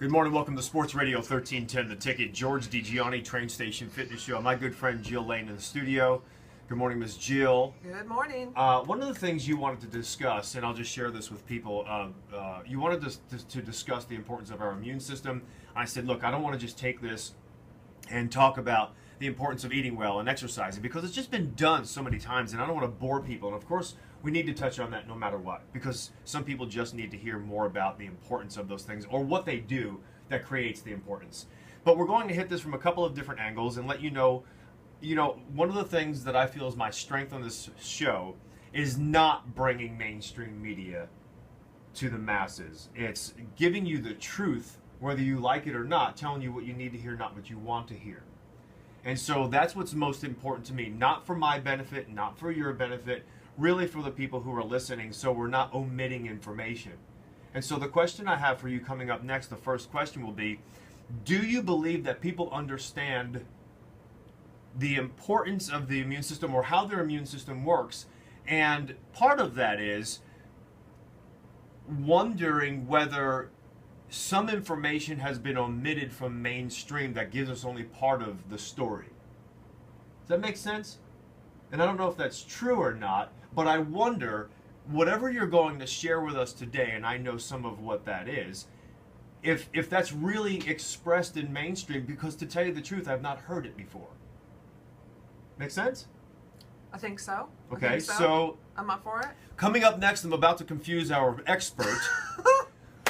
Good morning. Welcome to Sports Radio 1310, The Ticket. George DiGianni, Train Station Fitness Show. My good friend Jill Lane in the studio. Good morning, Ms. Jill. Good morning. One of the things you wanted to discuss, and I'll just share this with people, you wanted to discuss the importance of our immune system. I said, look, I don't want to just take this and talk about the importance of eating well and exercising because it's just been done so many times, and I don't want to bore people. And of course, we need to touch on that no matter what, because some people just need to hear more about the importance of those things or what they do that creates the importance. But we're going to hit this from a couple of different angles and let you know, one of the things that I feel is my strength on this show is not bringing mainstream media to the masses. It's giving you the truth, whether you like it or not, telling you what you need to hear, not what you want to hear. And so that's what's most important to me, not for my benefit, not for your benefit, really for the people who are listening, so we're not omitting information. And so the question I have for you coming up next, the first question will be, do you believe that people understand the importance of the immune system or how their immune system works? And part of that is wondering whether some information has been omitted from mainstream that gives us only part of the story. Does that make sense? And I don't know if that's true or not, but I wonder, whatever you're going to share with us today, and I know some of what that is, if that's really expressed in mainstream, because to tell you the truth, I've not heard it before. Make sense? I think so. Okay, so I'm up for it. Coming up next, I'm about to confuse our expert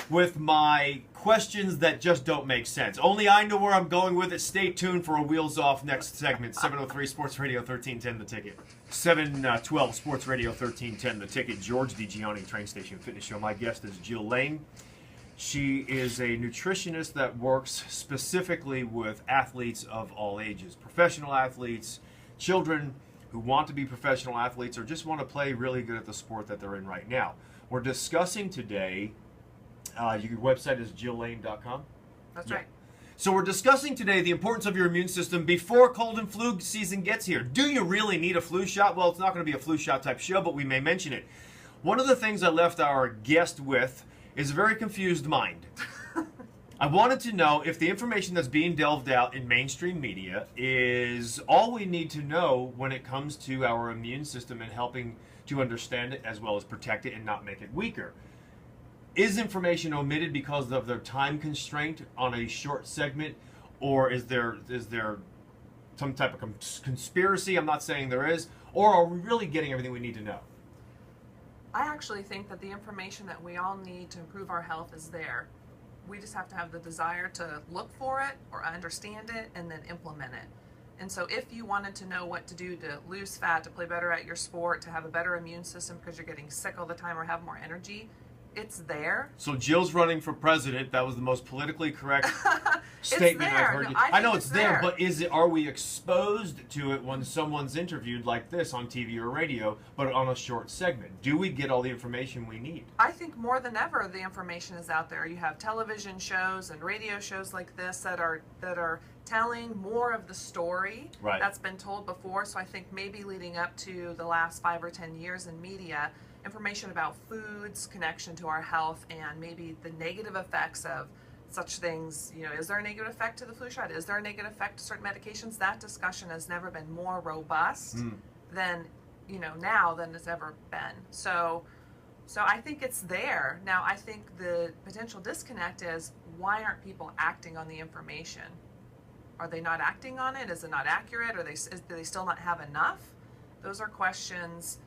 with my questions that just don't make sense. Only I know where I'm going with it. Stay tuned for a Wheels Off next segment. 703 Sports Radio 1310, The Ticket. 712 Sports Radio 1310, The Ticket. George DiGianni, Train Station Fitness Show. My guest is Jill Lane. She is a nutritionist that works specifically with athletes of all ages. Professional athletes, children who want to be professional athletes or just want to play really good at the sport that they're in right now. We're discussing today, your website is jilllane.com? That's right. So we're discussing today the importance of your immune system before cold and flu season gets here. Do you really need a flu shot? Well, it's not going to be a flu shot type show, but we may mention it. One of the things I left our guest with is a very confused mind. I wanted to know if the information that's being delved out in mainstream media is all we need to know when it comes to our immune system and helping to understand it as well as protect it and not make it weaker. Is information omitted because of their time constraint on a short segment, or is there some type of conspiracy? I'm not saying there is. Or are we really getting everything we need to know? I actually think that the information that we all need to improve our health is there. We just have to have the desire to look for it or understand it and then implement it. And so if you wanted to know what to do to lose fat, to play better at your sport, to have a better immune system because you're getting sick all the time or have more energy, it's there. So Jill's running for president. That was the most politically correct statement I've heard. No, I know it's there, but are we exposed to it when someone's interviewed like this on TV or radio, but on a short segment? Do we get all the information we need? I think more than ever the information is out there. You have television shows and radio shows like this that are telling more of the story that's been told before. So I think maybe leading up to the last 5 or 10 years in media, information about foods, connection to our health, and maybe the negative effects of such things. Is there a negative effect to the flu shot? Is there a negative effect to certain medications? That discussion has never been more robust than now than it's ever been. So I think it's there. Now I think the potential disconnect is, why aren't people acting on the information? Are they not acting on it? Is it not accurate? Do they still not have enough? Those are questions.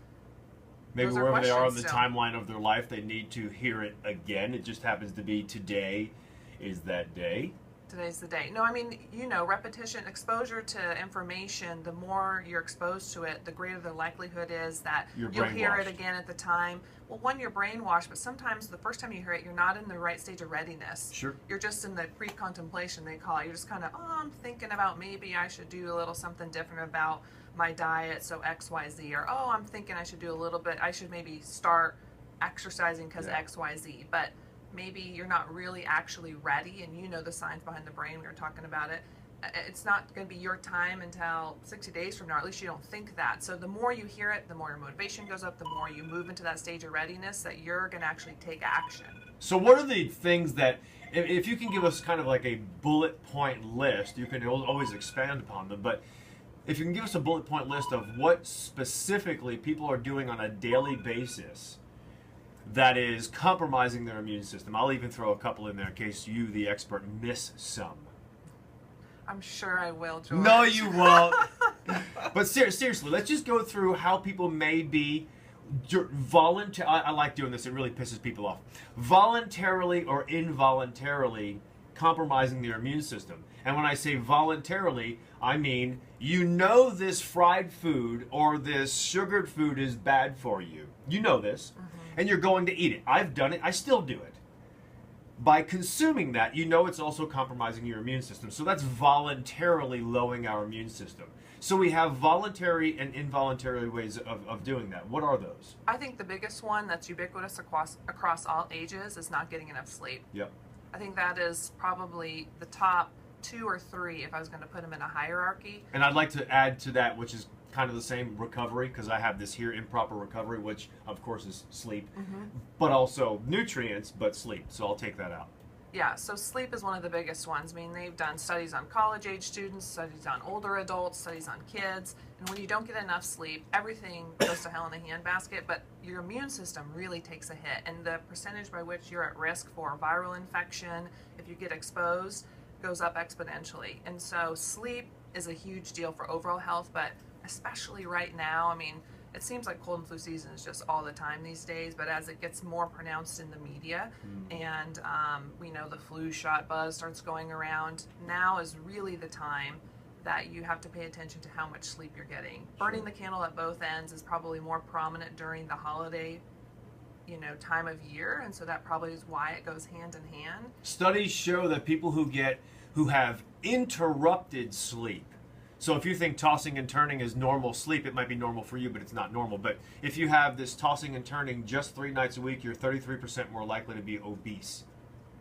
Maybe wherever they are on the timeline of their life, they need to hear it again. It just happens to be today is that day. Today's the day. No, I mean, repetition, exposure to information, the more you're exposed to it, the greater the likelihood is that you'll hear it again at the time. Well, one, you're brainwashed, but sometimes the first time you hear it, you're not in the right stage of readiness. Sure. You're just in the pre-contemplation, they call it. You're just kind of, I'm thinking about maybe I should do a little something different about my diet, so X, Y, Z, or I'm thinking I should do a little bit, I should maybe start exercising because X, Y, Z, but maybe you're not really actually ready, and the signs behind the brain, we were talking about it, it's not going to be your time until 60 days from now. At least you don't think that. So the more you hear it, the more your motivation goes up, the more you move into that stage of readiness that you're going to actually take action. So what are the things that, if you can give us kind of like a bullet point list, you can always expand upon them, but if you can give us a bullet point list of what specifically people are doing on a daily basis that is compromising their immune system. I'll even throw a couple in there in case you, the expert, miss some. I'm sure I will, George. No, you won't. But seriously, let's just go through how people may be I like doing this. It really pisses people off. Voluntarily or involuntarily compromising their immune system. And when I say voluntarily, I mean you know this fried food or this sugared food is bad for you. You know this, and you're going to eat it. I've done it. I still do it. By consuming that, you know it's also compromising your immune system. So that's voluntarily lowering our immune system. So we have voluntary and involuntary ways of doing that. What are those? I think the biggest one that's ubiquitous across all ages is not getting enough sleep. Yep. I think that is probably the top 2 or 3 if I was going to put them in a hierarchy. And I'd like to add to that, which is kind of the same, recovery, because I have this here, improper recovery, which of course is sleep, but also nutrients, but sleep. So I'll take that out. Yeah, so sleep is one of the biggest ones. I mean, they've done studies on college-age students, studies on older adults, studies on kids, and when you don't get enough sleep, everything goes to hell in a handbasket, but your immune system really takes a hit, and the percentage by which you're at risk for viral infection, if you get exposed, goes up exponentially. And so sleep is a huge deal for overall health, but especially right now, I mean, it seems like cold and flu season is just all the time these days, but as it gets more pronounced in the media and we know the flu shot buzz starts going around, now is really the time that you have to pay attention to how much sleep you're getting. Burning the candle at both ends is probably more prominent during the holiday, time of year, and so that probably is why it goes hand in hand. Studies show that people who have interrupted sleep. So if you think tossing and turning is normal sleep, it might be normal for you, but it's not normal. But if you have this tossing and turning just 3 nights a week, you're 33% more likely to be obese.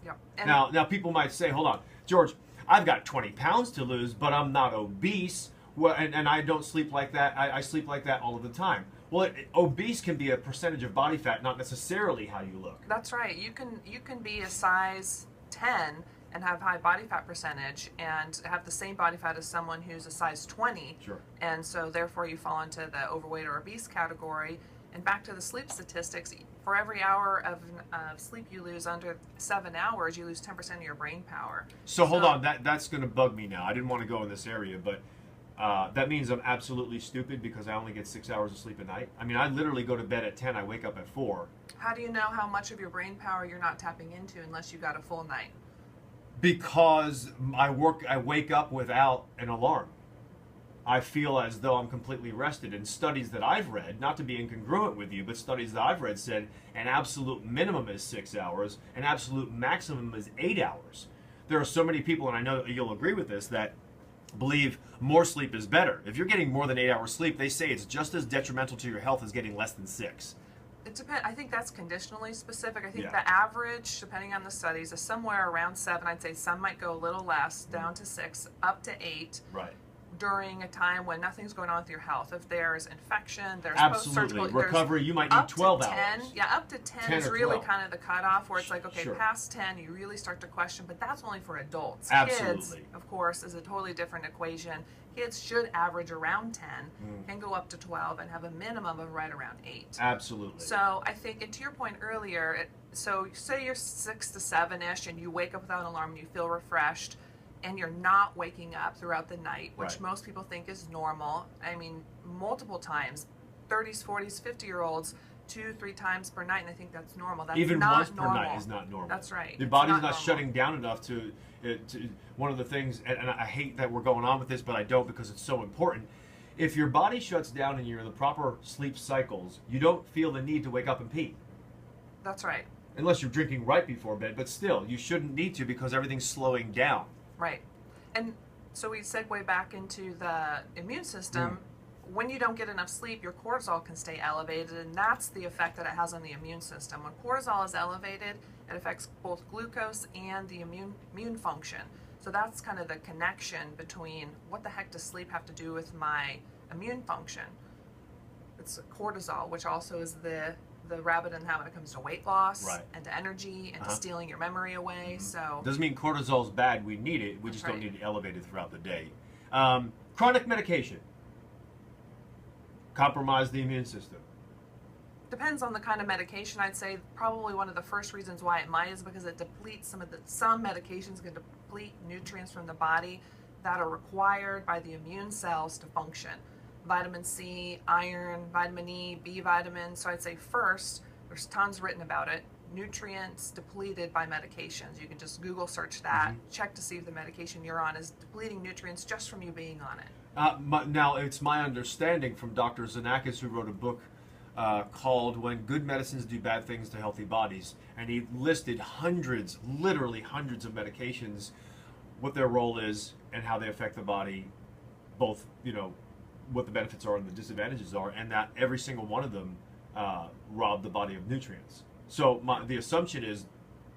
Yep. Now people might say, hold on, George, I've got 20 pounds to lose, but I'm not obese. Well, and I don't sleep like that. I sleep like that all of the time. Well, obese can be a percentage of body fat, not necessarily how you look. That's right. You can be a size 10 and have high body fat percentage and have the same body fat as someone who's a size 20. Sure. And so therefore you fall into the overweight or obese category. And back to the sleep statistics, for every hour of sleep you lose under 7 hours, you lose 10% of your brain power. So hold on, that's going to bug me now. I didn't want to go in this area, but that means I'm absolutely stupid because I only get 6 hours of sleep a night. I mean, I literally go to bed at 10, I wake up at 4. How do you know how much of your brain power you're not tapping into unless you got a full night? Because I wake up without an alarm. I feel as though I'm completely rested. And studies that I've read, not to be incongruent with you, but studies that I've read said an absolute minimum is 6 hours, an absolute maximum is 8 hours. There are so many people, and I know you'll agree with this, that believe more sleep is better. If you're getting more than 8 hours sleep, they say it's just as detrimental to your health as getting less than 6. It depends. I think that's conditionally specific. I think the average, depending on the studies, is somewhere around 7. I'd say some might go a little less, down to 6, up to 8. Right. During a time when nothing's going on with your health. If there's infection, there's post-surgical recovery, you might need 12 hours. 10, yeah, up to 10 is really kind of the cutoff where it's like, okay, past 10, you really start to question, but that's only for adults. Absolutely. Kids, of course, is a totally different equation. Kids should average around 10 and go up to 12 and have a minimum of right around 8. Absolutely. So I think, and to your point earlier, so say you're 6 to 7-ish and you wake up without an alarm and you feel refreshed, and you're not waking up throughout the night, which most people think is normal. I mean, multiple times, 30s, 40s, 50-year-olds, 2-3 times per night, and I think that's normal. That's even not once normal. Per night is not normal. That's right. Your body's not shutting down enough to one of the things, and I hate that we're going on with this, but I don't because it's so important. If your body shuts down and you're in the proper sleep cycles, you don't feel the need to wake up and pee. That's right. Unless you're drinking right before bed, but still, you shouldn't need to because everything's slowing down. Right. And so we segue back into the immune system. when you don't get enough sleep, your cortisol can stay elevated, and that's the effect that it has on the immune system. When cortisol is elevated, it affects both glucose and the immune function. So that's kind of the connection between what the heck does sleep have to do with my immune function. It's cortisol, which also is the rabbit in the hat when it comes to weight loss, right, and to energy, and to stealing your memory away. So doesn't mean cortisol is bad. We need it. We just don't need it elevated throughout the day. Chronic medication compromise the immune system. Depends on the kind of medication. I'd say probably one of the first reasons why it might is because it depletes some medications can deplete nutrients from the body that are required by the immune cells to function. Vitamin C, iron, vitamin E, B vitamins. So I'd say first, there's tons written about it. Nutrients depleted by medications. You can just Google search that, check to see if the medication you're on is depleting nutrients just from you being on it. Now, it's my understanding from Dr. Xenakis, who wrote a book called When Good Medicines Do Bad Things to Healthy Bodies, and he listed hundreds, literally hundreds of medications, what their role is and how they affect the body, both, what the benefits are and the disadvantages are, and that every single one of them rob the body of nutrients. So the assumption is,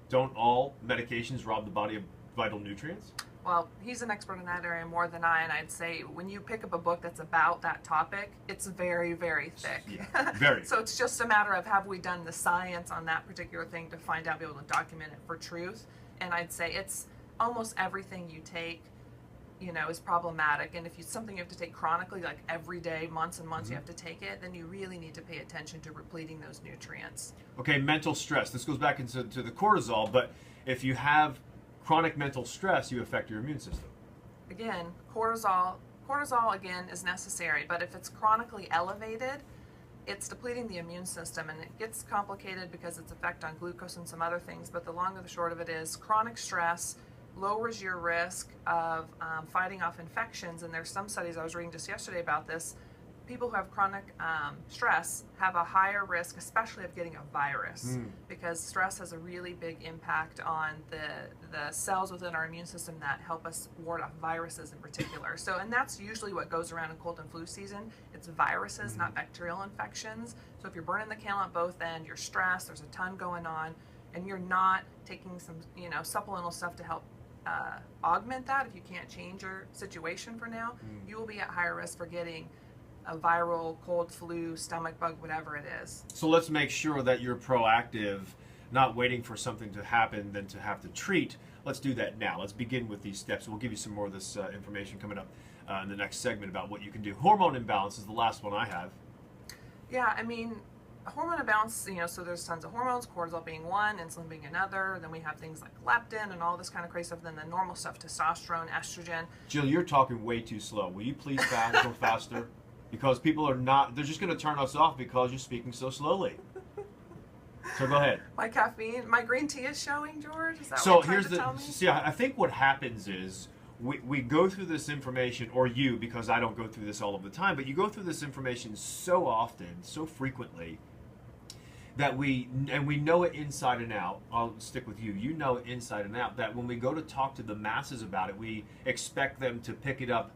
don't all medications rob the body of vital nutrients? Well, he's an expert in that area more than I, and I'd say when you pick up a book that's about that topic, it's very, very thick. Yeah, very. So it's just a matter of have we done the science on that particular thing to find out, be able to document it for truth. And I'd say it's almost everything you take, is problematic. And if it's something you have to take chronically, like every day, months and months you have to take it, then you really need to pay attention to repleting those nutrients. Okay, mental stress. This goes back into the cortisol, but if you have chronic mental stress, you affect your immune system. Again, cortisol again is necessary, but if it's chronically elevated, it's depleting the immune system, and it gets complicated because its effect on glucose and some other things, but the long and the short of it is chronic stress lowers your risk of fighting off infections, and there's some studies I was reading just yesterday about this. People who have chronic stress have a higher risk, especially of getting a virus, because stress has a really big impact on the cells within our immune system that help us ward off viruses in particular. So, and that's usually what goes around in cold and flu season. It's viruses, not bacterial infections. So if you're burning the candle at both ends, you're stressed, there's a ton going on, and you're not taking some supplemental stuff to help augment that, if you can't change your situation for now, you will be at higher risk for getting a viral, cold, flu, stomach bug, whatever it is. So let's make sure that you're proactive, not waiting for something to happen then to have to treat. Let's do that now. Let's begin with these steps. We'll give you some more of this information coming up in the next segment about what you can do. Hormone imbalance is the last one I have. Yeah, hormone imbalance, so there's tons of hormones, cortisol being one, insulin being another, then we have things like leptin and all this kind of crazy stuff, then the normal stuff, testosterone, estrogen. Jill, you're talking way too slow. Will you please go faster? Because people they're just going to turn us off because you're speaking so slowly. So go ahead. My green tea is showing, George? Is that so what you're here's trying to tell me? See, I think what happens is we go through this information, or you, because I don't go through this all of the time, but you go through this information so often, so frequently, that we know it inside and out. I'll stick with you. You know it inside and out, that when we go to talk to the masses about it, we expect them to pick it up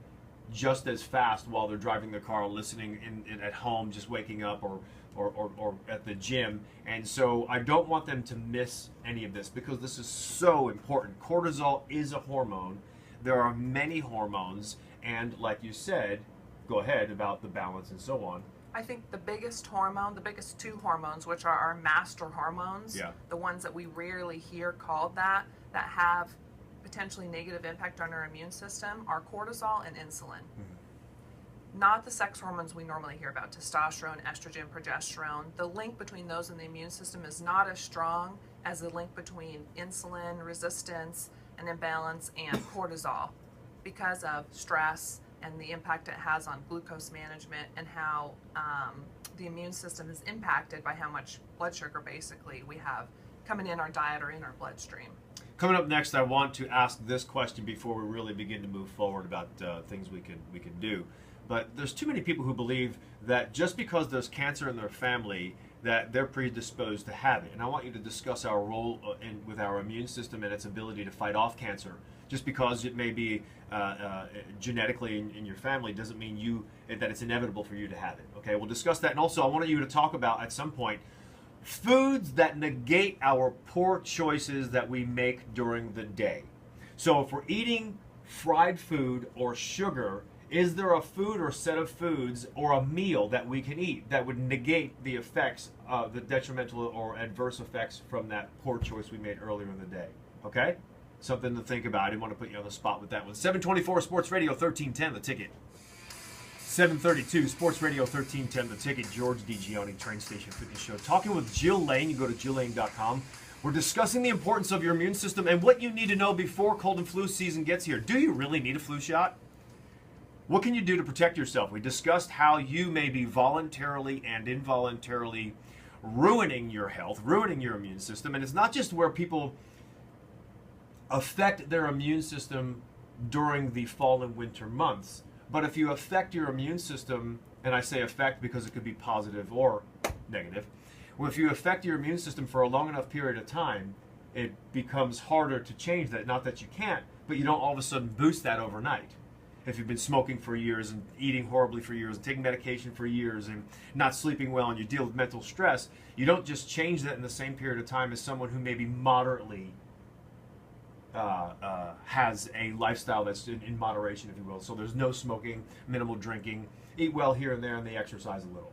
just as fast while they're driving their car, listening in at home, just waking up, or at the gym. And so I don't want them to miss any of this, because this is so important. Cortisol is a hormone. There are many hormones, and like you said, go ahead about the balance and so on. I think the biggest two hormones, which are our master hormones, the ones that we rarely hear called that have potentially negative impact on our immune system, are cortisol and insulin. Not the sex hormones we normally hear about, testosterone, estrogen, progesterone. The link between those and the immune system is not as strong as the link between insulin resistance and imbalance and cortisol, because of stress and the impact it has on glucose management, and how the immune system is impacted by how much blood sugar basically we have coming in our diet or in our bloodstream. Coming up next, I want to ask this question before we really begin to move forward about things we can do. But there's too many people who believe that just because there's cancer in their family, that they're predisposed to have it. And I want you to discuss our role with our immune system and its ability to fight off cancer. Just because it may be genetically in your family doesn't mean that it's inevitable for you to have it. Okay, we'll discuss that. And also I wanted you to talk about at some point foods that negate our poor choices that we make during the day. So if we're eating fried food or sugar, is there a food or set of foods or a meal that we can eat that would negate the effects, the detrimental or adverse effects from that poor choice we made earlier in the day? Okay? Something to think about. I didn't want to put you on the spot with that one. 724 Sports Radio 1310, The Ticket. 732 Sports Radio 1310, The Ticket. George DiGione, Train Station Fitness Show. Talking with Jill Lane. You go to jilllane.com. We're discussing the importance of your immune system and what you need to know before cold and flu season gets here. Do you really need a flu shot? What can you do to protect yourself? We discussed how you may be voluntarily and involuntarily ruining your health, ruining your immune system. And it's not just where people affect their immune system during the fall and winter months, but if you affect your immune system, and I say affect because it could be positive or negative, well, if you affect your immune system for a long enough period of time, it becomes harder to change that. Not that you can't, but you don't all of a sudden boost that overnight. If you've been smoking for years and eating horribly for years and taking medication for years and not sleeping well and you deal with mental stress, you don't just change that in the same period of time as someone who maybe moderately has a lifestyle that's in moderation, if you will. So there's no smoking, minimal drinking, eat well here and there, and they exercise a little.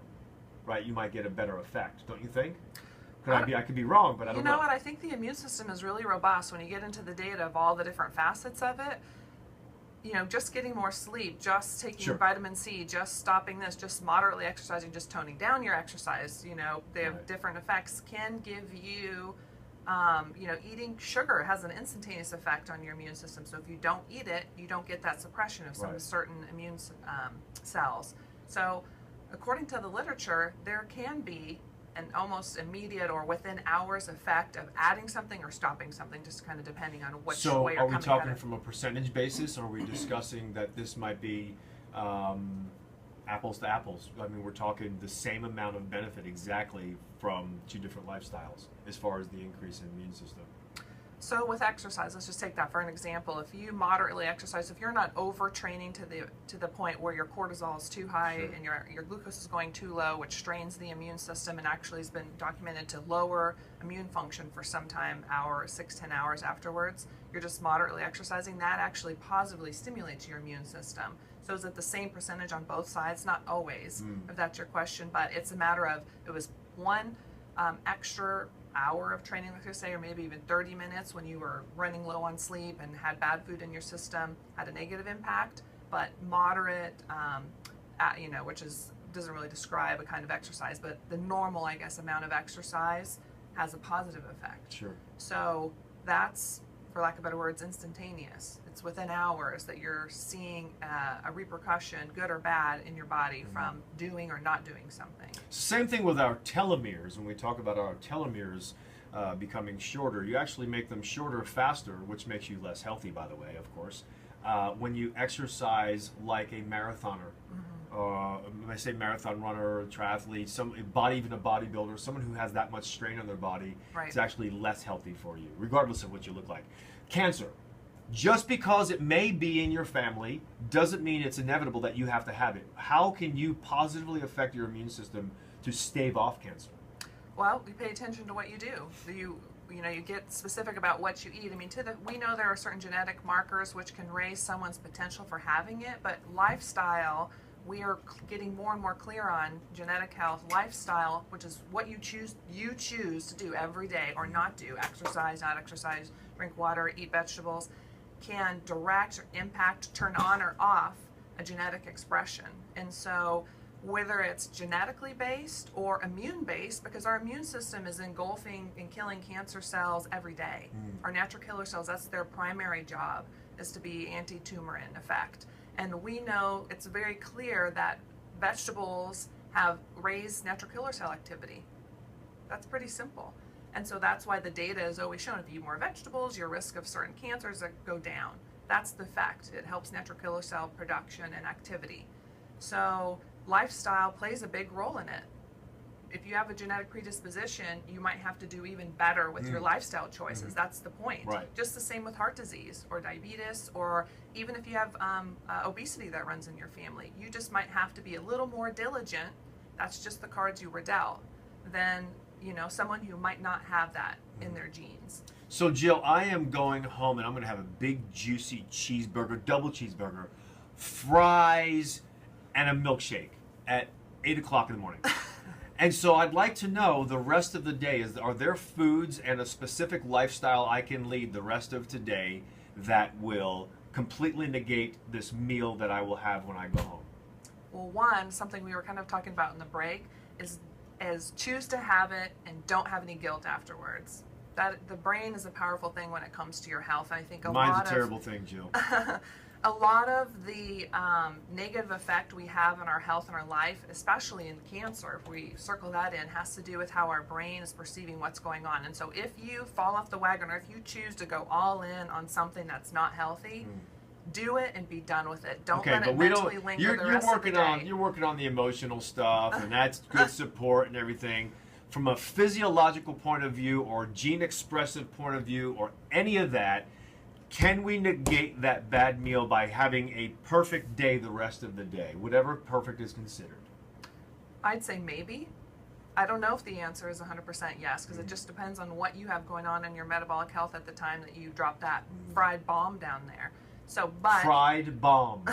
Right? You might get a better effect, don't you think? I could be wrong, but I don't know. You know what? I think the immune system is really robust when you get into the data of all the different facets of it. You know, just getting more sleep, just taking vitamin C, just stopping this, just moderately exercising, just toning down your exercise, you know, they have different effects, can give you, you know, eating sugar has an instantaneous effect on your immune system. So if you don't eat it, you don't get that suppression of some certain immune cells. So according to the literature, there can be an almost immediate or within hours effect of adding something or stopping something, just kind of depending on which way you're coming at it. So are we talking from a percentage basis, or are we discussing that this might be apples to apples? I mean, we're talking the same amount of benefit exactly from two different lifestyles as far as the increase in immune system. So with exercise, let's just take that for an example. If you moderately exercise, if you're not overtraining to the point where your cortisol is too high and your glucose is going too low, which strains the immune system and actually has been documented to lower immune function for some time, 6-10 hours afterwards, you're just moderately exercising, that actually positively stimulates your immune system. So is it the same percentage on both sides? Not always, if that's your question, but it's a matter of, it was one extra hour of training, like I say, or maybe even 30 minutes when you were running low on sleep and had bad food in your system, had a negative impact. But moderate, you know, which doesn't really describe a kind of exercise, but the normal, I guess, amount of exercise has a positive effect. Sure. So that's, for lack of better words, instantaneous. It's within hours that you're seeing a repercussion, good or bad, in your body from doing or not doing something. Same thing with our telomeres. When we talk about our telomeres becoming shorter, you actually make them shorter faster, which makes you less healthy, by the way, of course, when you exercise like a marathoner. When I say marathon runner, triathlete, even a bodybuilder, someone who has that much strain on their body, it's actually less healthy for you, regardless of what you look like. Cancer. Just because it may be in your family doesn't mean it's inevitable that you have to have it. How can you positively affect your immune system to stave off cancer? Well, you pay attention to what you do. You know, you get specific about what you eat. I mean, we know there are certain genetic markers which can raise someone's potential for having it, but lifestyle, we are getting more and more clear on genetic health, lifestyle, which is what you choose to do every day or not do, exercise, not exercise, drink water, eat vegetables, can direct or impact, turn on or off a genetic expression. And so whether it's genetically based or immune based, because our immune system is engulfing and killing cancer cells every day. Our natural killer cells, that's their primary job, is to be anti-tumor in effect. And we know it's very clear that vegetables have raised natural killer cell activity. That's pretty simple. And so that's why the data is always shown. If you eat more vegetables, your risk of certain cancers go down. That's the fact. It helps natural killer cell production and activity. So lifestyle plays a big role in it. if you have a genetic predisposition, you might have to do even better with your lifestyle choices. That's the point. Right. Just the same with heart disease or diabetes, or even if you have obesity that runs in your family, you just might have to be a little more diligent. That's just the cards you were dealt than, you know, someone who might not have that in their genes. So Jill, I am going home and I'm going to have a big juicy cheeseburger, double cheeseburger, fries, and a milkshake at 8 o'clock in the morning. And so I'd like to know the rest of the day, are there foods and a specific lifestyle I can lead the rest of today that will completely negate this meal that I will have when I go home? Well, one, something we were kind of talking about in the break is choose to have it and don't have any guilt afterwards. That the brain is a powerful thing when it comes to your health. And I think Mine's a terrible thing, Jill. A lot of the negative effect we have on our health and our life, especially in cancer, if we circle that in, has to do with how our brain is perceiving what's going on. And so if you fall off the wagon, or if you choose to go all in on something that's not healthy, do it and be done with it. Don't let it mentally linger the rest of the day. You're working on the emotional stuff, and that's good support and everything. From a physiological point of view, or gene expressive point of view, or any of that, can we negate that bad meal by having a perfect day the rest of the day, whatever perfect is considered? I'd say maybe. I don't know if the answer is 100% yes, because it just depends on what you have going on in your metabolic health at the time that you drop that fried bomb down there. So, but fried bomb.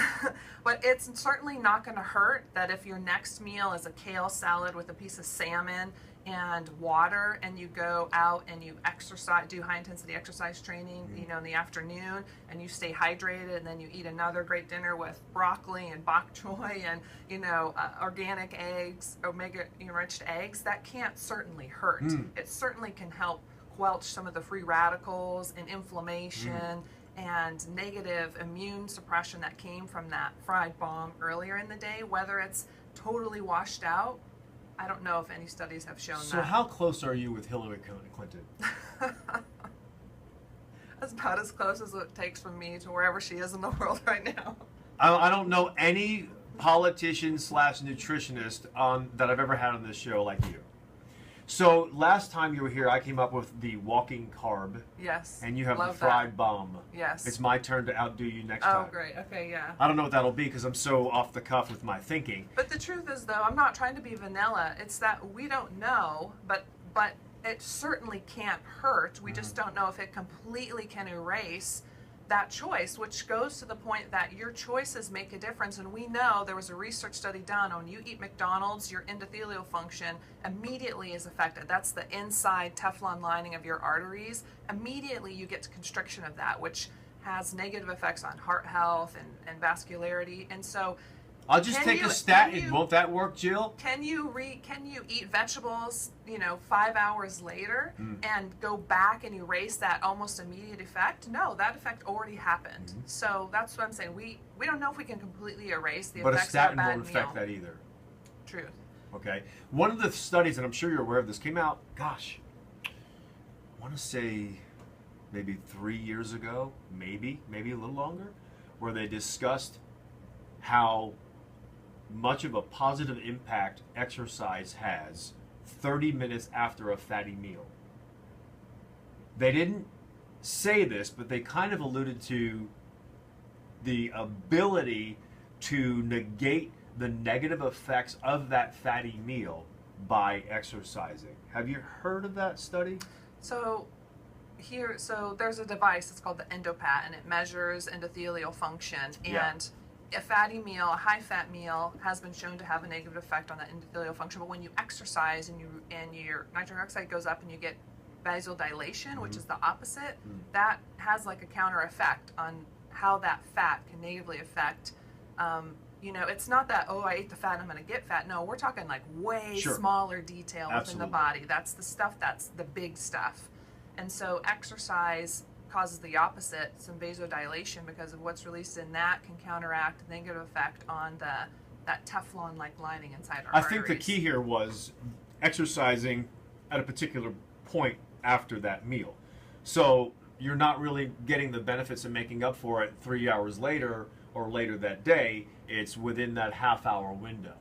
But it's certainly not going to hurt that if your next meal is a kale salad with a piece of salmon and water, and you go out and you exercise, do high intensity exercise training, you know, in the afternoon, and you stay hydrated, and then you eat another great dinner with broccoli and bok choy and, you know, organic eggs, omega enriched eggs. That can't certainly hurt. It certainly can help quelch some of the free radicals and inflammation and negative immune suppression that came from that fried bomb earlier in the day. Whether it's totally washed out, I don't know if any studies have shown that. So how close are you with Hillary Clinton? That's about as close as it takes from me to wherever she is in the world right now. I don't know any politician / nutritionist that I've ever had on this show like you. So last time you were here, I came up with the walking carb. Yes. And you have the fried bomb. Yes. It's my turn to outdo you next time. Oh, great. Okay, yeah. I don't know what that'll be because I'm so off the cuff with my thinking. But the truth is, though, I'm not trying to be vanilla. It's that we don't know, but it certainly can't hurt. We just don't know if it completely can erase that choice, which goes to the point that your choices make a difference. And we know there was a research study done on you eat McDonald's, your endothelial function immediately is affected. That's the inside Teflon lining of your arteries. Immediately you get constriction of that, which has negative effects on heart health and vascularity. And so I'll just take a statin. Won't that work, Jill? Can you eat vegetables, 5 hours later and go back and erase that almost immediate effect? No, that effect already happened. So that's what I'm saying. We don't know if we can completely erase the effects of a bad meal. But a statin won't affect that either. Truth. Okay. One of the studies, and I'm sure you're aware of this, came out, gosh, I want to say maybe 3 years ago, maybe a little longer, where they discussed how much of a positive impact exercise has 30 minutes after a fatty meal. They didn't say this, but they kind of alluded to the ability to negate the negative effects of that fatty meal by exercising. Have you heard of that study? So there's a device, it's called the EndoPat, and it measures endothelial function. And a fatty meal, a high-fat meal, has been shown to have a negative effect on that endothelial function. But when you exercise and your nitric oxide goes up and you get vasodilation, which is the opposite, that has like a counter effect on how that fat can negatively affect. It's not that, I ate the fat and I'm going to get fat. No, we're talking like way smaller detail within the body. That's the stuff, that's the big stuff. And so exercise causes the opposite, some vasodilation, because of what's released in that can counteract the negative effect on that Teflon-like lining inside our arteries. I think the key here was exercising at a particular point after that meal. So you're not really getting the benefits of making up for it 3 hours later or later that day. It's within that half-hour window.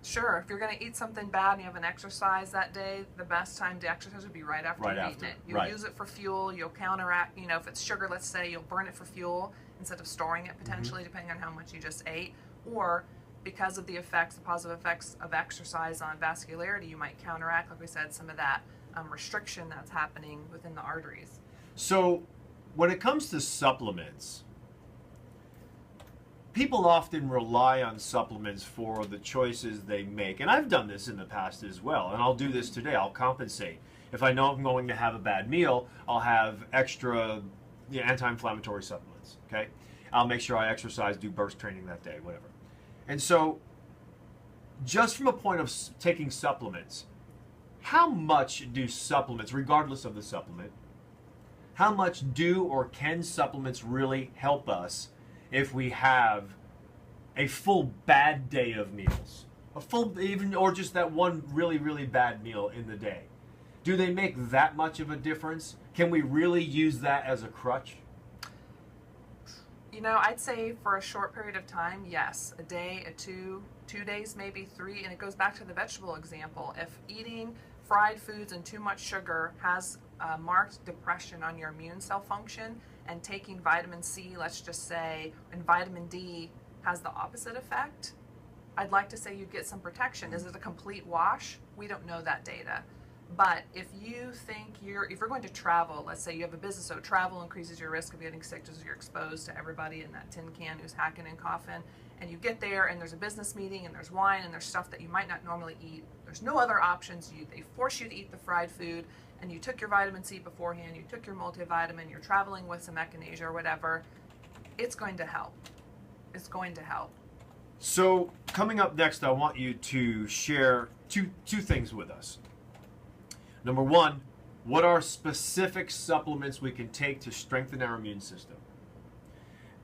Sure. If you're going to eat something bad and you have an exercise that day, the best time to exercise would be right after you've eaten it. You'll use it for fuel. You'll counteract, if it's sugar, let's say, you'll burn it for fuel instead of storing it potentially, depending on how much you just ate. Or because of the effects, the positive effects of exercise on vascularity, you might counteract, like we said, some of that restriction that's happening within the arteries. So when it comes to supplements, people often rely on supplements for the choices they make. And I've done this in the past as well. And I'll do this today. I'll compensate. If I know I'm going to have a bad meal, I'll have extra anti-inflammatory supplements. Okay? I'll make sure I exercise, do burst training that day, whatever. And so, just from a point of taking supplements, how much do supplements, regardless of the supplement, how much do or can supplements really help us if we have a full bad day of meals? A full, or just that one really, really bad meal in the day. Do they make that much of a difference? Can we really use that as a crutch? I'd say for a short period of time, yes. A day, 2 days, maybe 3. And it goes back to the vegetable example. If eating fried foods and too much sugar has marked depression on your immune cell function, and taking vitamin C, let's just say, and vitamin D has the opposite effect, I'd like to say you'd get some protection. Is it a complete wash? We don't know that data. But if you think if you're going to travel, let's say you have a business, so travel increases your risk of getting sick because you're exposed to everybody in that tin can who's hacking and coughing, and you get there and there's a business meeting and there's wine and there's stuff that you might not normally eat. There's no other options. They force you to eat the fried food, and you took your vitamin C beforehand, you took your multivitamin, you're traveling with some echinacea or whatever, it's going to help. It's going to help. So coming up next, I want you to share two things with us. Number one, what are specific supplements we can take to strengthen our immune system?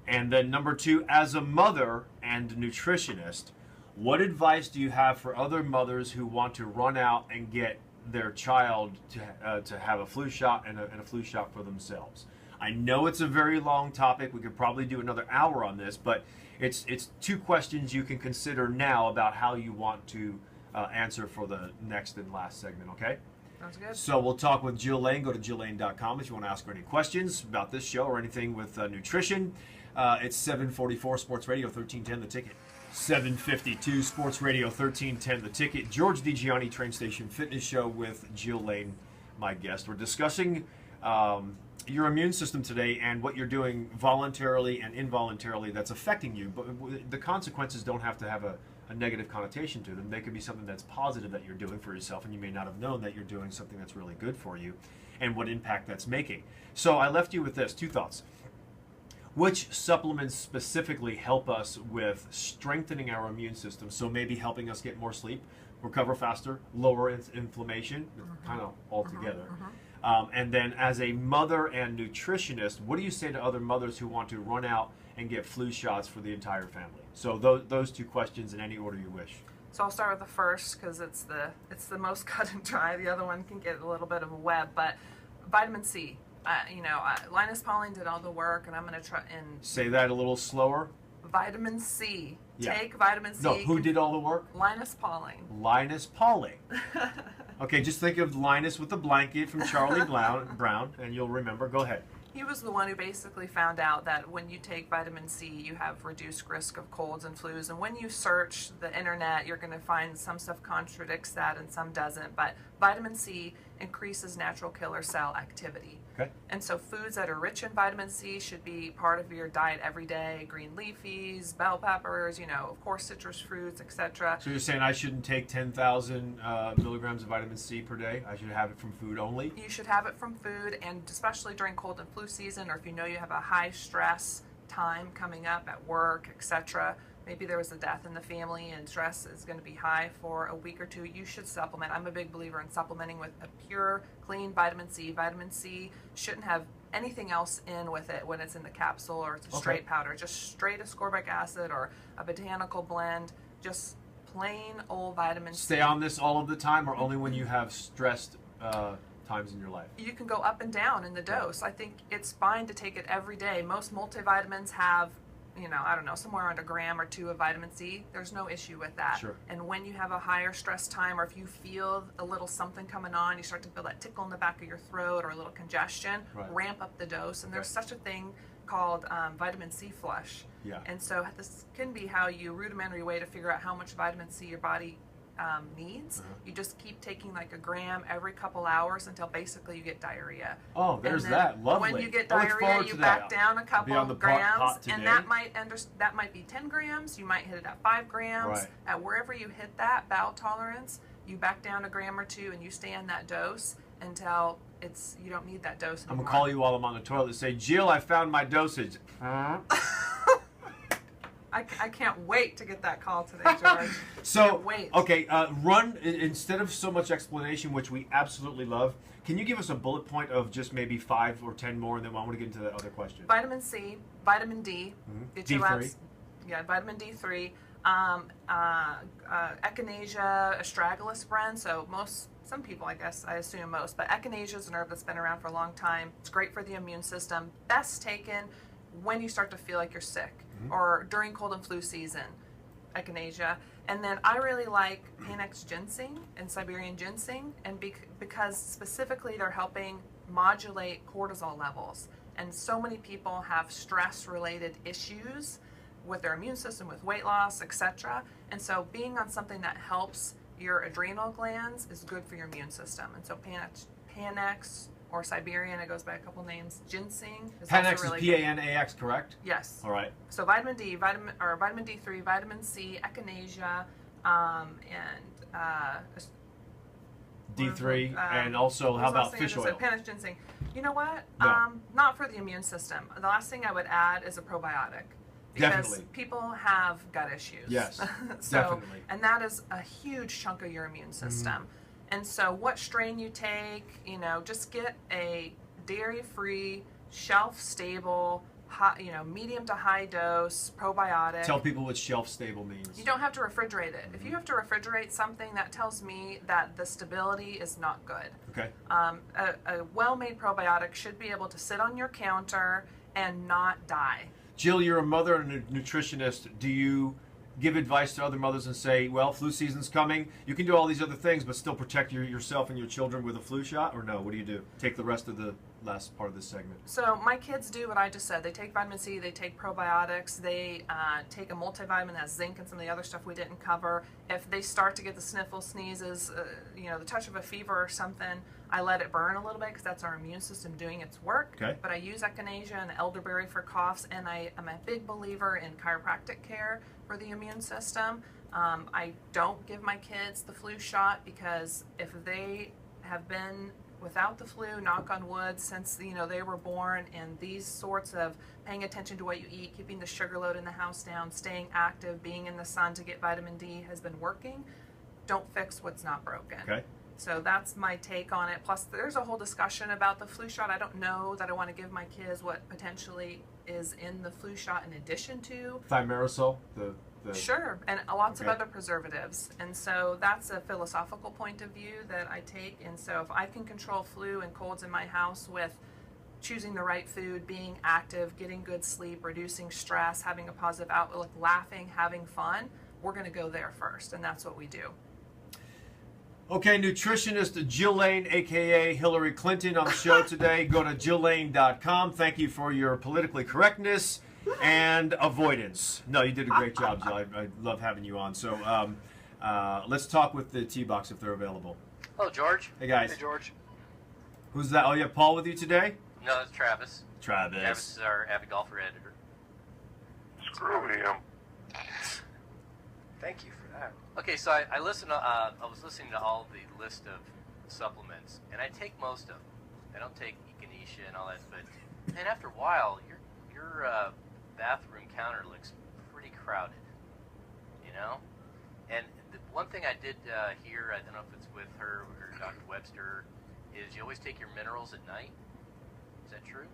And then number two, as a mother and nutritionist, what advice do you have for other mothers who want to run out and get their child to have a flu shot and a flu shot for themselves? I know it's a very long topic. We could probably do another hour on this, but it's 2 questions you can consider now about how you want to answer for the next and last segment, okay? Sounds good. So we'll talk with Jill Lane. Go to jilllane.com if you want to ask her any questions about this show or anything with nutrition. It's 744 Sports Radio 1310 The Ticket. 752 Sports Radio 1310 The Ticket. George DiGianni Train Station Fitness Show with Jill Lane, my guest. We're discussing your immune system today and what you're doing voluntarily and involuntarily that's affecting you. But the consequences don't have to have a negative connotation to them. They could be something that's positive that you're doing for yourself, and you may not have known that you're doing something that's really good for you and what impact that's making. So I left you with this, 2 thoughts. Which supplements specifically help us with strengthening our immune system? So maybe helping us get more sleep, recover faster, lower inflammation, kind of all together. And then as a mother and nutritionist, what do you say to other mothers who want to run out and get flu shots for the entire family? So those 2 questions in any order you wish. So I'll start with the first because it's the most cut and dry. The other one can get a little bit of a web, but vitamin C. Linus Pauling did all the work, and I'm going to try and say that a little slower. Vitamin C. Yeah. Take vitamin C. No, who did all the work? Linus Pauling. Linus Pauling. Okay, just think of Linus with the blanket from Charlie Brown, and you'll remember. Go ahead. He was the one who basically found out that when you take vitamin C, you have reduced risk of colds and flus. And when you search the internet, you're going to find some stuff contradicts that and some doesn't. But vitamin C increases natural killer cell activity. Okay. And so foods that are rich in vitamin C should be part of your diet every day. Green leafies, bell peppers, of course, citrus fruits, etc. So you're saying I shouldn't take 10,000 milligrams of vitamin C per day? I should have it from food only? You should have it from food, and especially during cold and flu season, or if you know you have a high stress time coming up at work, etc. Maybe there was a death in the family and stress is going to be high for a week or 2, you should supplement. I'm a big believer in supplementing with a pure, clean vitamin C. Vitamin C shouldn't have anything else in with it when it's in the capsule or it's a straight powder. Just straight ascorbic acid or a botanical blend, just plain old vitamin C. Stay on this all of the time or only when you have stressed times in your life? You can go up and down in the dose. I think it's fine to take it every day. Most multivitamins have I don't know, somewhere around a gram or 2 of vitamin C, there's no issue with that. Sure. And when you have a higher stress time, or if you feel a little something coming on, you start to feel that tickle in the back of your throat or a little congestion, ramp up the dose. And there's such a thing called vitamin C flush. Yeah. And so this can be how you rudimentary way to figure out how much vitamin C your body needs. You just keep taking like a gram every couple hours until basically you get diarrhea. Oh, there's that. Lovely. When you get diarrhea, you back down a couple grams, and that might be 10 grams. You might hit it at 5 grams. Right. At wherever you hit that bowel tolerance, you back down a gram or 2, and you stay in that dose until you don't need that dose anymore. I'm gonna call you while I'm on the toilet and say, Jill, I found my dosage. I can't wait to get that call today, George. So, wait. Okay, instead of so much explanation, which we absolutely love, can you give us a bullet point of just maybe 5 or 10 more, and then I want to get into the other question. Vitamin C, vitamin D, D3. Vitamin D3, echinacea, astragalus bren. So some people, I assume most, but echinacea is an herb that's been around for a long time. It's great for the immune system. Best taken when you start to feel like you're sick or during cold and flu season, echinacea. And then I really like Panax ginseng and Siberian ginseng, and because specifically they're helping modulate cortisol levels. And so many people have stress-related issues with their immune system, with weight loss, etc. And so being on something that helps your adrenal glands is good for your immune system. And so Panax or Siberian, it goes by a couple names. Ginseng is Panax also really is P-A-N-A-X, correct? Yes. All right. So vitamin D, vitamin D3, vitamin C, echinacea, and D3, and also how about fish oil? Panax ginseng. You know what? No. Not for the immune system. The last thing I would add is a probiotic. Because Definitely. people have gut issues. Yes, so, definitely. And that is a huge chunk of your immune system. And so what strain you take, just get a dairy-free, shelf-stable, medium to high dose probiotic. Tell people what shelf-stable means. You don't have to refrigerate it. If you have to refrigerate something, that tells me that the stability is not good. Okay. A well-made probiotic should be able to sit on your counter and not die. Jill, you're a mother and a nutritionist. Do you give advice to other mothers and say, well, flu season's coming, you can do all these other things, but still protect yourself and your children with a flu shot? Or no? What do you do? Take the rest of the last part of this segment. So my kids do what I just said. They take vitamin C, they take probiotics, they take a multivitamin that has zinc and some of the other stuff we didn't cover. If they start to get the sniffles, sneezes, the touch of a fever or something, I let it burn a little bit because that's our immune system doing its work. Okay. But I use echinacea and elderberry for coughs, and I am a big believer in chiropractic care for the immune system. I don't give my kids the flu shot because if they have been without the flu, knock on wood, since they were born, and these sorts of paying attention to what you eat, keeping the sugar load in the house down, staying active, being in the sun to get vitamin D has been working. Don't fix what's not broken. Okay. So that's my take on it. Plus, there's a whole discussion about the flu shot. I don't know that I want to give my kids what potentially is in the flu shot in addition to Thimerosal, the Sure, and lots of other preservatives. And so that's a philosophical point of view that I take. And so if I can control flu and colds in my house with choosing the right food, being active, getting good sleep, reducing stress, having a positive outlook, laughing, having fun, we're going to go there first. And that's what we do. Okay, nutritionist Jill Lane, a.k.a. Hillary Clinton, on the show today. Go to JillLane.com. Thank you for your politically correctness and avoidance. No, you did a great job, Jill. I love having you on. So let's talk with the T-Box if they're available. Hello, George. Hey, guys. Hey, George. Who's that? Oh, you have Paul with you today? No, it's Travis. Travis. Travis is our avid golfer editor. Screw him. Thank you for that. Okay, so I listened. I was listening to all the list of supplements, and I take most of them. I don't take echinacea and all that, but man, after a while, your bathroom counter looks pretty crowded. And the one thing I did hear, I don't know if it's with her or Dr. Webster, is you always take your minerals at night. Is that true?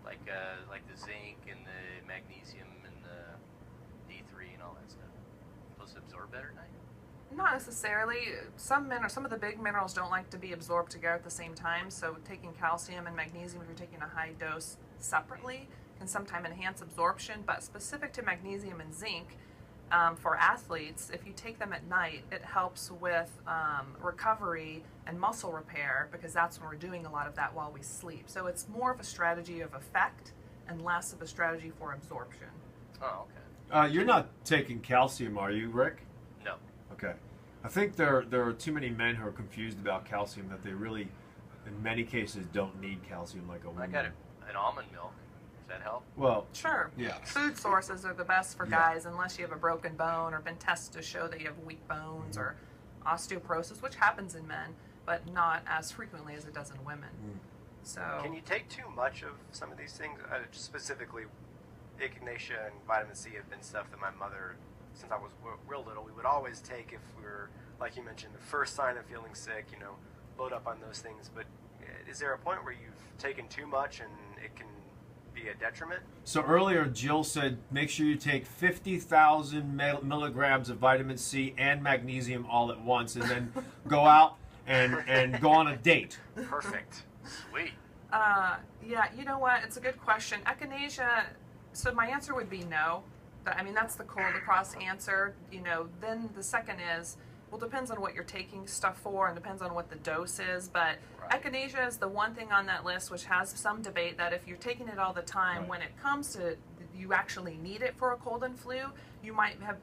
Like the zinc and the magnesium and the D3 and all that stuff. Supposed to absorb better at night? Not necessarily. Some of the big minerals don't like to be absorbed together at the same time. So taking calcium and magnesium, if you're taking a high dose separately, can sometimes enhance absorption, but specific to magnesium and zinc, for athletes, if you take them at night, it helps with recovery and muscle repair, because that's when we're doing a lot of that while we sleep. So it's more of a strategy of effect and less of a strategy for absorption. Oh, okay. You're not taking calcium, are you, Rick? No. Okay. I think there are too many men who are confused about calcium that they really, in many cases, don't need calcium like a woman. I got an almond milk. Does that help? Well, sure. Yeah. Food sources are the best for guys, unless you have a broken bone or been tested to show that you have weak bones or osteoporosis, which happens in men, but not as frequently as it does in women. So, can you take too much of some of these things? Specifically, echinacea and vitamin C have been stuff that my mother, since I was real little, we would always take if we were, like you mentioned, the first sign of feeling sick, load up on those things. But is there a point where you've taken too much and it can be a detriment? So earlier, Jill said make sure you take 50,000 milligrams of vitamin C and magnesium all at once, and then go out and go on a date. Perfect. Sweet. yeah, you know what? It's a good question. Echinacea, so my answer would be no. I mean, that's the cold across answer. Then the second is, well, depends on what you're taking stuff for and depends on what the dose is. But echinacea is the one thing on that list which has some debate that if you're taking it all the time, when it comes to you actually need it for a cold and flu, you might have,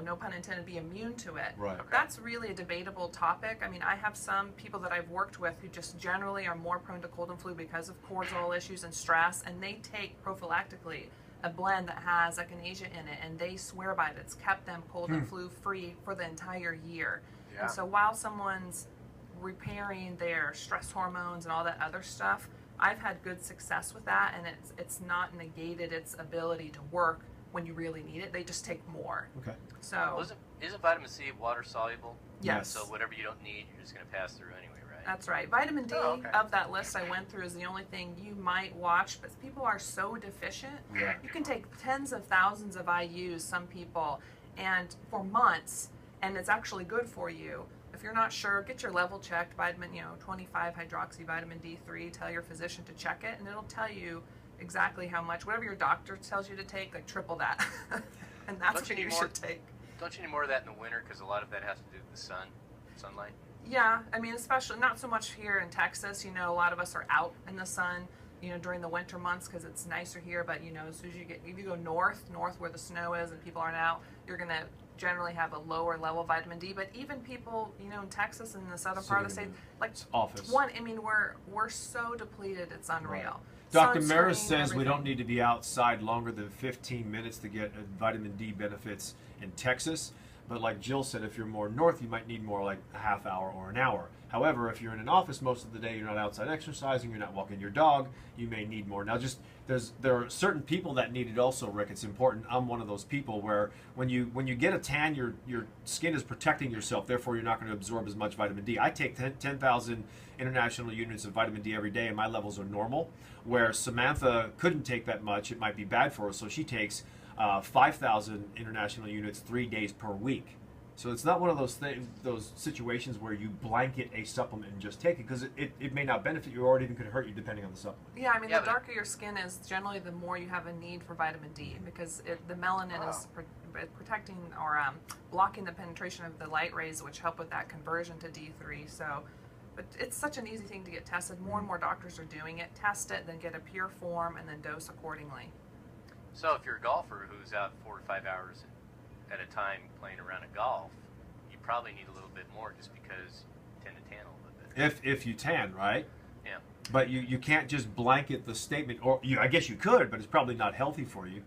no pun intended, be immune to it. Right. That's really a debatable topic. I mean, I have some people that I've worked with who just generally are more prone to cold and flu because of cortisol issues and stress, and they take prophylactically a blend that has echinacea in it, and they swear by it. It's kept them cold and flu free for the entire year. Yeah. And so while someone's repairing their stress hormones and all that other stuff, I've had good success with that, and it's not negated its ability to work when you really need it. They just take more. Okay. So Well, isn't vitamin C water soluble? yes. So whatever you don't need, you're just going to pass through anyway, right? That's right. Vitamin D okay. of that list I went through is the only thing you might watch, but people are so deficient. Yeah. You can take tens of thousands of IUs, some people, and for months, and it's actually good for you. If you're not sure, get your level checked. Vitamin, 25 hydroxy vitamin D3. Tell your physician to check it, and it'll tell you exactly how much. Whatever your doctor tells you to take, like triple that, and that's what you should take. Don't you need more of that in the winter? Because a lot of that has to do with the sunlight. Yeah, I mean, especially not so much here in Texas. A lot of us are out in the sun, during the winter months because it's nicer here. But as soon as if you go north where the snow is and people aren't out, you're gonna generally have a lower level of vitamin D. But even people, in Texas and the southern part of the state, like office. We're so depleted, it's unreal. Dr. Sunscreen, Maris says everything. we don't need to be outside longer than 15 minutes to get vitamin D benefits in Texas. But like Jill said, if you're more north, you might need more, like a half hour or an hour. However, if you're in an office most of the day, you're not outside exercising, you're not walking your dog, you may need more. Now, there are certain people that need it also, Rick. It's important. I'm one of those people where when you get a tan, your skin is protecting yourself. Therefore, you're not going to absorb as much vitamin D. I take 10,000 international units of vitamin D every day, and my levels are normal. Where Samantha couldn't take that much, it might be bad for her, so she takes 5,000 international units 3 days per week. So it's not one of those situations where you blanket a supplement and just take it, because it may not benefit you or it even could hurt you depending on the supplement. Yeah, I mean, the darker your skin is, generally the more you have a need for vitamin D, because the melanin is protecting or blocking the penetration of the light rays, which help with that conversion to D3. So, but it's such an easy thing to get tested. More and more doctors are doing it. Test it, then get a pure form, and then dose accordingly. So if you're a golfer who's out 4 to 5 hours at a time playing around a golf, you probably need a little bit more just because you tend to tan a little bit. If you tan, right? Yeah. But you can't just blanket the statement, or I guess you could, but it's probably not healthy for you.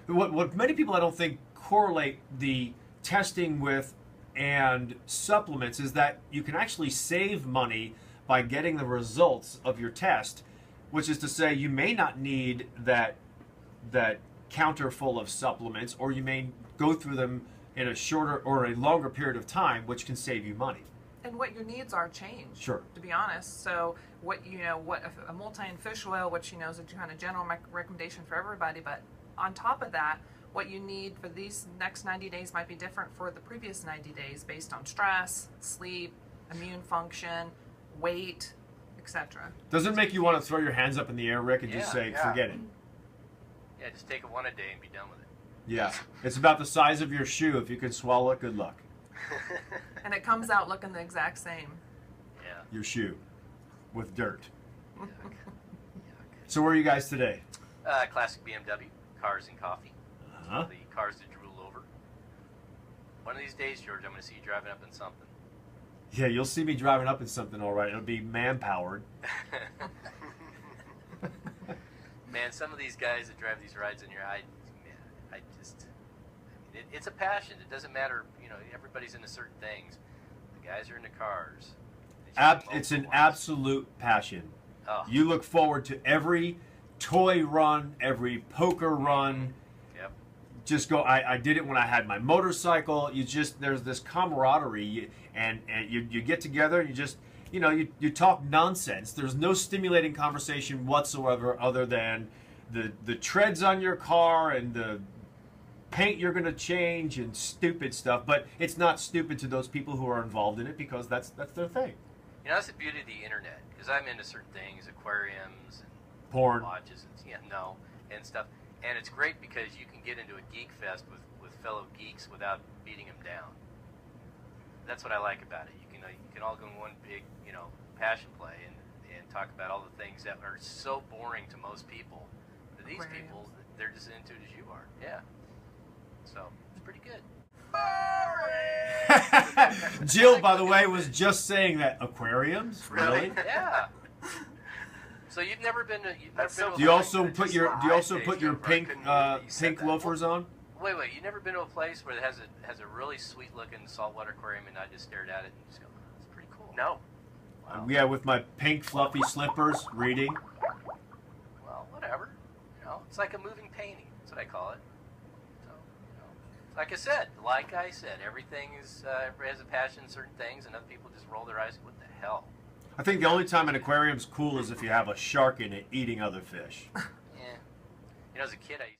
What many people I don't think correlate the testing with and supplements is that you can actually save money by getting the results of your test, which is to say you may not need that counter full of supplements, or you may go through them in a shorter or a longer period of time, which can save you money. And what your needs are changed. Sure. To be honest, so what a multi and fish oil, which is a kind of general recommendation for everybody, but on top of that, what you need for these next 90 days might be different for the previous 90 days based on stress, sleep, immune function, weight, etc. Does it make you want to throw your hands up in the air, Rick, and just Yeah, say, yeah. forget it? Yeah, just take it one a day and be done with it. Yeah, it's about the size of your shoe. If you can swallow it, good luck. And it comes out looking the exact same. Yeah. Your shoe with dirt. Yuck. So where are you guys today? Classic BMW, cars and coffee. Uh-huh. The cars to drool over. One of these days, George, I'm going to see you driving up in something. Yeah, you'll see me driving up in something, all right. It'll be man-powered. Man, some of these guys that drive these rides in your it's a passion. It doesn't matter, everybody's into certain things. The guys are into cars. It's an absolute passion. Oh. You look forward to every toy run, every poker run. Yep. Just go. I did it when I had my motorcycle. There's this camaraderie, and you get together and you talk nonsense. There's no stimulating conversation whatsoever other than the treads on your car and the paint you're going to change and stupid stuff. But it's not stupid to those people who are involved in it because that's their thing. That's the beauty of the internet, because I'm into certain things, aquariums and Porn. watches and stuff. And it's great because you can get into a geek fest with fellow geeks without beating them down. That's what I like about it. You can all go in one big, passion play and talk about all the things that are so boring to most people. But these people, they're just into it as you are. Yeah. So, it's pretty good. Jill, by the way, was just saying that aquariums. Really? Yeah. So you've never been to? Do you also put your pink loafers on? Wait. You never been to a place where it has a really sweet looking saltwater aquarium, and I just stared at it and just go, oh, that's pretty cool. No. Wow. Yeah, with my pink fluffy slippers, reading. Well, whatever. It's like a moving painting. That's what I call it. So, like I said, everything everybody has a passion in certain things, and other people just roll their eyes. What the hell? I think the only time an aquarium's cool is if you have a shark in it eating other fish. Yeah. As a kid, I used